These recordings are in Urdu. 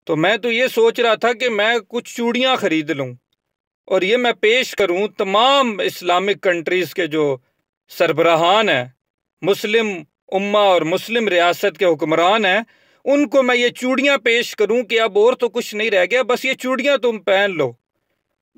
تو میں تو یہ سوچ رہا تھا کہ میں کچھ چوڑیاں خرید لوں اور یہ میں پیش کروں تمام اسلامک کنٹریز کے جو سربراہان ہیں، مسلم امہ اور مسلم ریاست کے حکمران ہیں، ان کو میں یہ چوڑیاں پیش کروں کہ اب اور تو کچھ نہیں رہ گیا، بس یہ چوڑیاں تم پہن لو،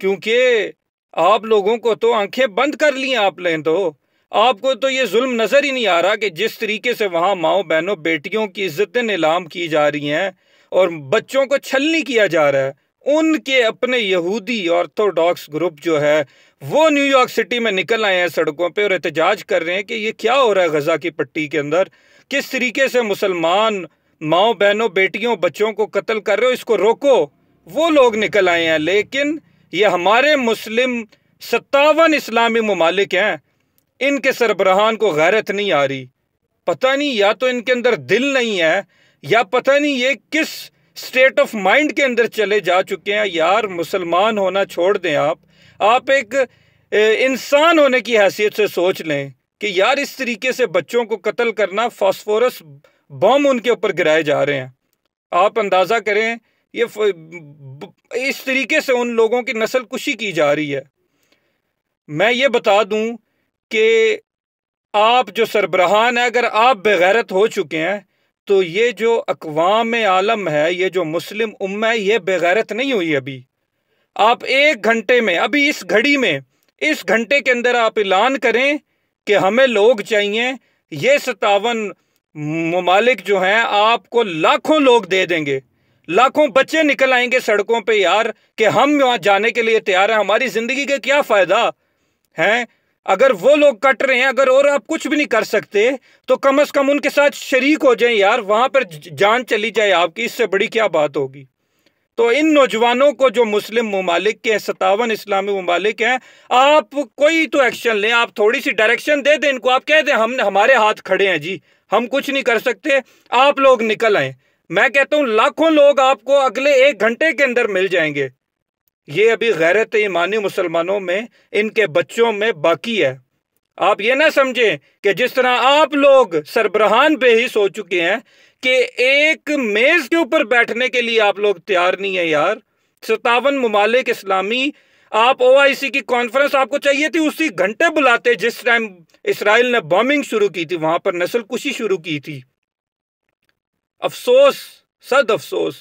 کیونکہ آپ لوگوں کو تو آنکھیں بند کر لی آپ نے، تو آپ کو تو یہ ظلم نظر ہی نہیں آ رہا کہ جس طریقے سے وہاں ماؤں بہنوں بیٹیوں کی عزتیں نیلام کی جا رہی ہیں اور بچوں کو چھلنی کیا جا رہا ہے۔ ان کے اپنے یہودی آرتھوڈاکس گروپ جو ہے وہ نیو یارک سٹی میں نکل آئے ہیں سڑکوں پہ اور احتجاج کر رہے ہیں کہ یہ کیا ہو رہا ہے غزہ کی پٹی کے اندر، کس طریقے سے مسلمان ماؤں بہنوں بیٹیوں بچوں کو قتل کر رہے ہو، اس کو روکو۔ وہ لوگ نکل آئے ہیں، لیکن یہ ہمارے مسلم 57 اسلامی ممالک ہیں، ان کے سربراہان کو غیرت نہیں آ رہی۔ پتہ نہیں یا تو ان کے اندر دل نہیں ہے یا پتہ نہیں یہ کس سٹیٹ آف مائنڈ کے اندر چلے جا چکے ہیں۔ یار مسلمان ہونا چھوڑ دیں، آپ ایک انسان ہونے کی حیثیت سے سوچ لیں کہ یار اس طریقے سے بچوں کو قتل کرنا، فاسفورس بم ان کے اوپر گرائے جا رہے ہیں۔ آپ اندازہ کریں یہ اس طریقے سے ان لوگوں کی نسل کشی کی جا رہی ہے۔ میں یہ بتا دوں کہ آپ جو سربراہان ہیں، اگر آپ بغیرت ہو چکے ہیں تو یہ جو اقوام عالم ہے، یہ جو مسلم امہ ہے، یہ بغیرت نہیں ہوئی ابھی۔ آپ ایک گھنٹے میں، ابھی اس گھڑی میں، اس گھنٹے کے اندر آپ اعلان کریں کہ ہمیں لوگ چاہیے، یہ 57 ممالک جو ہیں آپ کو لاکھوں لوگ دے دیں گے، لاکھوں بچے نکل آئیں گے سڑکوں پہ یار کہ ہم وہاں جانے کے لیے تیار ہیں، ہماری زندگی کا کیا فائدہ ہے؟ اگر وہ لوگ کٹ رہے ہیں، اگر اور آپ کچھ بھی نہیں کر سکتے تو کم از کم ان کے ساتھ شریک ہو جائیں یار، وہاں پر جان چلی جائے آپ کی، اس سے بڑی کیا بات ہوگی؟ تو ان نوجوانوں کو جو مسلم ممالک کے 57 اسلامی ممالک ہیں، آپ کوئی تو ایکشن لیں، آپ تھوڑی سی ڈائریکشن دے دیں ان کو، آپ کہہ دیں ہمارے ہاتھ کھڑے ہیں جی، ہم کچھ نہیں کر سکتے، آپ لوگ نکل آئیں۔ میں کہتا ہوں لاکھوں لوگ آپ کو اگلے ایک گھنٹے کے اندر مل جائیں گے۔ یہ ابھی غیرت ایمانی مسلمانوں میں، ان کے بچوں میں باقی ہے۔ آپ یہ نہ سمجھیں کہ جس طرح آپ لوگ سربراہان بے حس ہو چکے ہیں کہ ایک میز کے اوپر بیٹھنے کے لیے آپ لوگ تیار نہیں ہیں یار۔ 57 ممالک اسلامی، آپ OIC کی کانفرنس آپ کو چاہیے تھی اسی گھنٹے بلاتے جس ٹائم اسرائیل نے بامنگ شروع کی تھی، وہاں پر نسل کشی شروع کی تھی۔ افسوس، صد افسوس۔